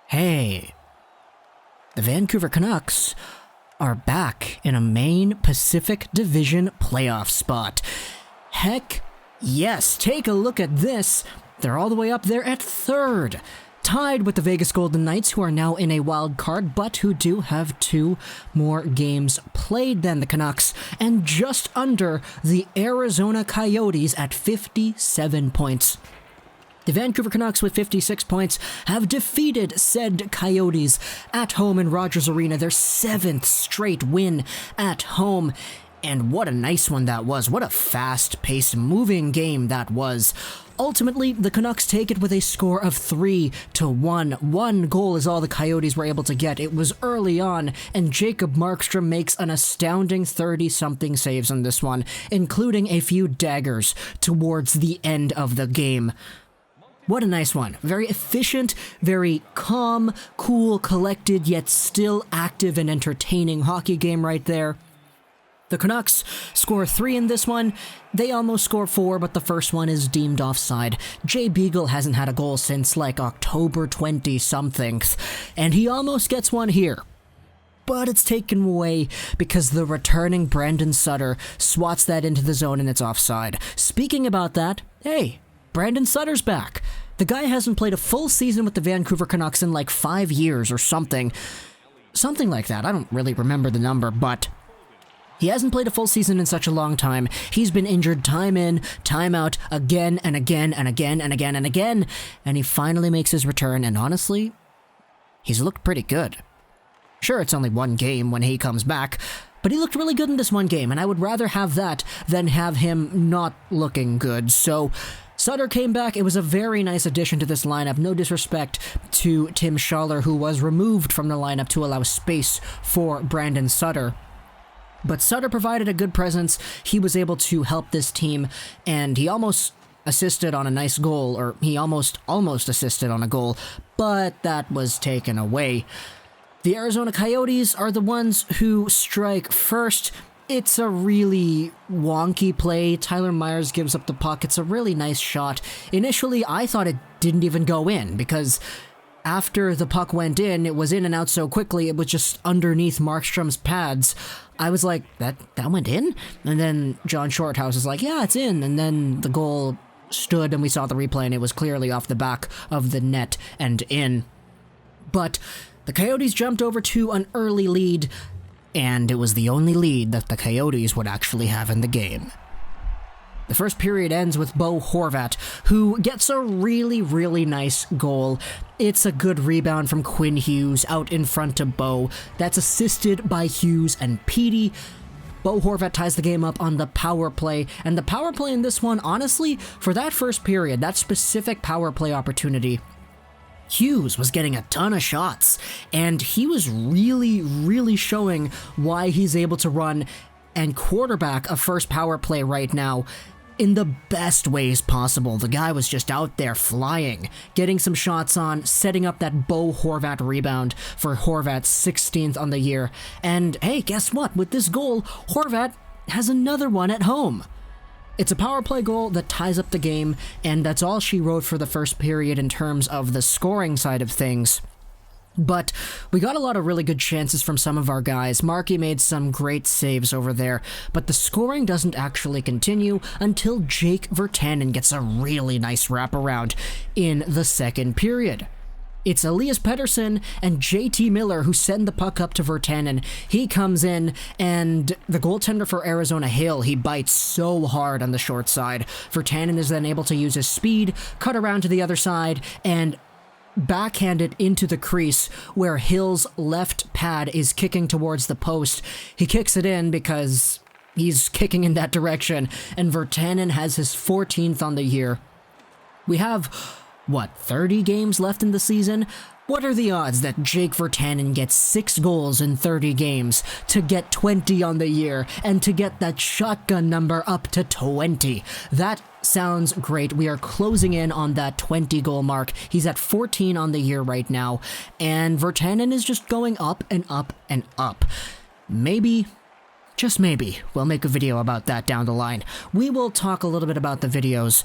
Hey. The Vancouver Canucks are back in a main Pacific Division playoff spot. Heck yes, take a look at this. They're all the way up there at third, tied with the Vegas Golden Knights, who are now in a wild card, but who do have 2 more games played than the Canucks, and just under the Arizona Coyotes at 57 points. The Vancouver Canucks, with 56 points, have defeated said Coyotes at home in Rogers Arena, their 7th straight win at home. And what a nice one that was. What a fast-paced, moving game that was. Ultimately, the Canucks take it with a score of 3-1. 1 goal is all the Coyotes were able to get. It was early on, and Jacob Markstrom makes an astounding 30-something saves on this one, including a few daggers towards the end of the game. What a nice one. Very efficient, very calm, cool, collected, yet still active and entertaining hockey game right there. The Canucks score 3 in this one. They almost score 4, but the first one is deemed offside. Jay Beagle hasn't had a goal since like October 20-something, and he almost gets one here. But it's taken away because the returning Brandon Sutter swats that into the zone and it's offside. Speaking about that, hey, Brandon Sutter's back. The guy hasn't played a full season with the Vancouver Canucks in like 5 years or something. Something like that. I don't really remember the number, but he hasn't played a full season in such a long time. He's been injured time in, time out, again and again and again and again and again, and he finally makes his return, and honestly, he's looked pretty good. Sure, it's only 1 game when he comes back, but he looked really good in this 1 game, and I would rather have that than have him not looking good. So Sutter came back. It was a very nice addition to this lineup. No disrespect to Tim Schaller, who was removed from the lineup to allow space for Brandon Sutter. But Sutter provided a good presence. He was able to help this team, and he almost assisted on a nice goal, or he almost assisted on a goal, but that was taken away. The Arizona Coyotes are the ones who strike first. It's a really wonky play. Tyler Myers gives up the puck. It's a really nice shot. Initially, I thought it didn't even go in, because after the puck went in, it was in and out so quickly, it was just underneath Markstrom's pads. I was like, that went in? And then John Shorthouse is like, yeah, it's in. And then the goal stood, and we saw the replay, and it was clearly off the back of the net and in. But the Coyotes jumped over to an early lead, and it was the only lead that the Coyotes would actually have in the game. The first period ends with Bo Horvat, who gets a really, really nice goal. It's a good rebound from Quinn Hughes out in front of Bo. That's assisted by Hughes and Petey. Bo Horvat ties the game up on the power play, and the power play in this one, honestly, for that first period, that specific power play opportunity, Hughes was getting a ton of shots, and he was really, really showing why he's able to run and quarterback a first power play right now in the best ways possible. The guy was just out there flying, getting some shots on, setting up that Bo Horvat rebound for Horvat's 16th on the year. And hey, guess what? With this goal, Horvat has another one at home. It's a power play goal that ties up the game, and that's all she wrote for the first period in terms of the scoring side of things. But we got a lot of really good chances from some of our guys. Markey made some great saves over there, but the scoring doesn't actually continue until Jake Virtanen gets a really nice wraparound in the second period. It's Elias Pettersson and JT Miller who send the puck up to Virtanen. He comes in, and the goaltender for Arizona, Hill, he bites so hard on the short side. Virtanen is then able to use his speed, cut around to the other side, and backhand it into the crease where Hill's left pad is kicking towards the post. He kicks it in because he's kicking in that direction, and Virtanen has his 14th on the year. We have, 30 games left in the season? What are the odds that Jake Virtanen gets 6 goals in 30 games, to get 20 on the year, and to get that shotgun number up to 20? That sounds great. We are closing in on that 20-goal mark. He's at 14 on the year right now, and Virtanen is just going up and up and up. Maybe, just maybe, we'll make a video about that down the line. We will talk a little bit about the videos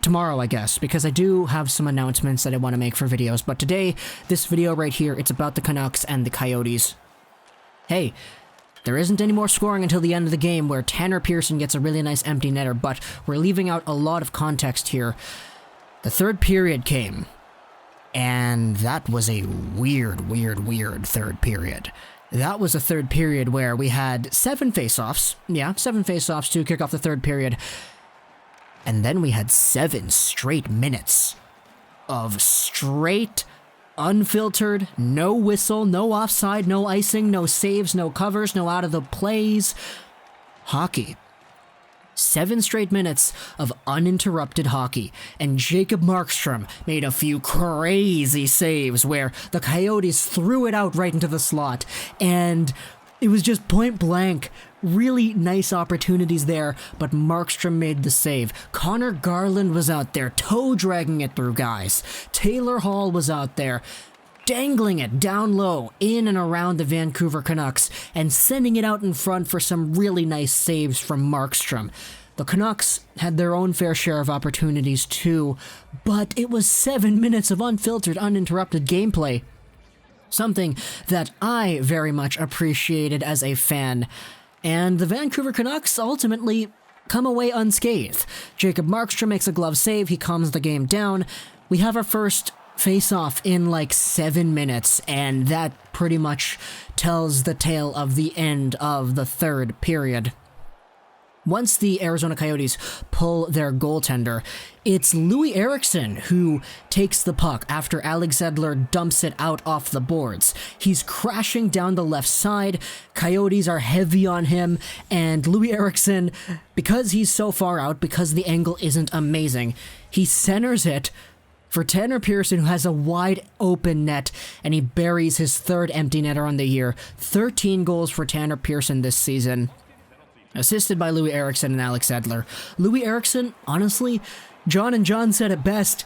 tomorrow, I guess, because I do have some announcements that I want to make for videos. But today, this video right here, it's about the Canucks and the Coyotes. Hey, there isn't any more scoring until the end of the game where Tanner Pearson gets a really nice empty netter, but we're leaving out a lot of context here. The third period came, and that was a weird third period. That was a third period where we had 7 faceoffs. Yeah, 7 faceoffs to kick off the third period. And then we had 7 straight minutes of straight, unfiltered, no whistle, no offside, no icing, no saves, no covers, no out of the plays. Hockey. 7 straight minutes of uninterrupted hockey, and Jacob Markstrom made a few crazy saves where the Coyotes threw it out right into the slot, and it was just point blank. Really nice opportunities there, but Markstrom made the save. Connor Garland was out there toe dragging it through guys. Taylor Hall was out there dangling it down low in and around the Vancouver Canucks and sending it out in front for some really nice saves from Markstrom. The Canucks had their own fair share of opportunities too, but it was 7 minutes of unfiltered, uninterrupted gameplay. Something that I very much appreciated as a fan. And the Vancouver Canucks ultimately come away unscathed. Jacob Markstrom makes a glove save, he calms the game down. We have our first face-off in like 7 minutes, and that pretty much tells the tale of the end of the third period. Once the Arizona Coyotes pull their goaltender, it's Loui Eriksson who takes the puck after Alex Edler dumps it out off the boards. He's crashing down the left side, Coyotes are heavy on him, and Loui Eriksson, because he's so far out, because the angle isn't amazing, he centers it for Tanner Pearson, who has a wide open net, and he buries his third empty netter on the year. 13 goals for Tanner Pearson this season, assisted by Loui Eriksson and Alex Edler. Loui Eriksson, honestly, John and John said it best,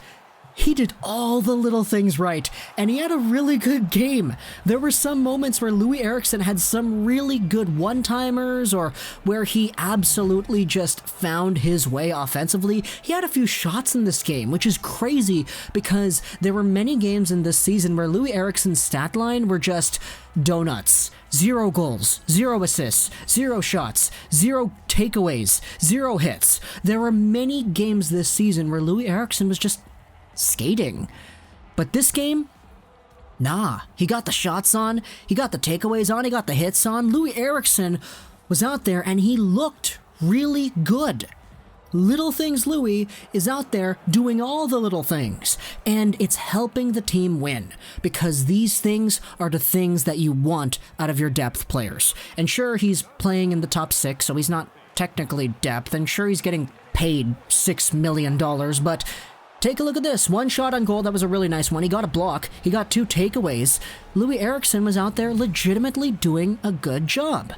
he did all the little things right, and he had a really good game. There were some moments where Loui Eriksson had some really good one-timers, or where he absolutely just found his way offensively. He had a few shots in this game, which is crazy, because there were many games in this season where Loui Eriksson's stat line were just donuts. 0 goals, 0 assists, 0 shots, 0 takeaways, 0 hits. There were many games this season where Loui Eriksson was just skating. But this game, nah, he got the shots on, he got the takeaways on, he got the hits on. Loui Eriksson was out there and he looked really good. Little Things Loui is out there doing all the little things, and it's helping the team win, because these things are the things that you want out of your depth players. And sure, he's playing in the top 6, so he's not technically depth, and sure, he's getting paid $6 million, but take a look at this. 1 shot on goal, that was a really nice one. He got a block, he got 2 takeaways. Loui Eriksson was out there legitimately doing a good job,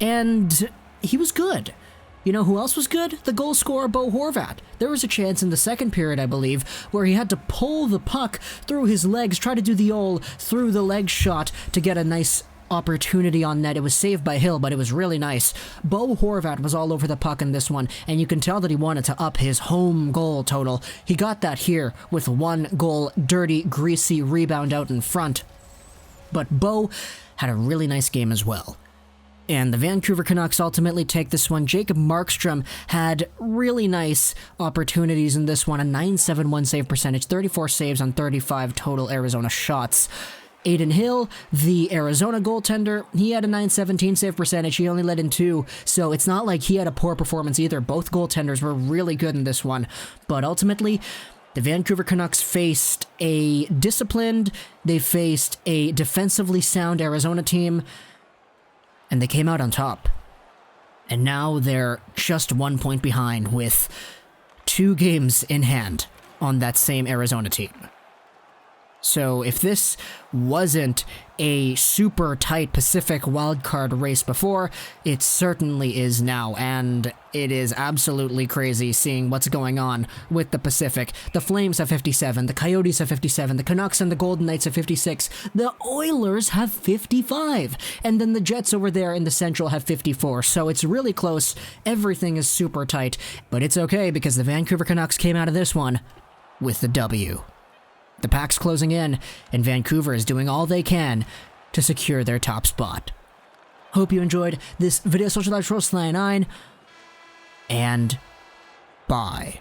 and he was good. You know who else was good? The goal scorer, Bo Horvat. There was a chance in the second period, I believe, where he had to pull the puck through his legs, try to do the old through the leg shot to get a nice opportunity on net. It was saved by Hill, but it was really nice. Bo Horvat was all over the puck in this one, and you can tell that he wanted to up his home goal total. He got that here with 1 goal, dirty, greasy rebound out in front. But Bo had a really nice game as well. And the Vancouver Canucks ultimately take this one. Jacob Markstrom had really nice opportunities in this one. A .971 save percentage, 34 saves on 35 total Arizona shots. Adin Hill, the Arizona goaltender, he had a .917 save percentage. He only let in 2, so it's not like he had a poor performance either. Both goaltenders were really good in this one. But ultimately, the Vancouver Canucks faced a disciplined, they faced a defensively sound Arizona team, and they came out on top. And now they're just 1 point behind with 2 games in hand on that same Arizona team. So if this wasn't a super tight Pacific wildcard race before, it certainly is now, and it is absolutely crazy seeing what's going on with the Pacific. The Flames have 57, the Coyotes have 57, the Canucks and the Golden Knights have 56, the Oilers have 55, and then the Jets over there in the Central have 54, so it's really close. Everything is super tight, but it's okay because the Vancouver Canucks came out of this one with the W. The pack's closing in, and Vancouver is doing all they can to secure their top spot. Hope you enjoyed this video. Social Life Trolls 99, and bye.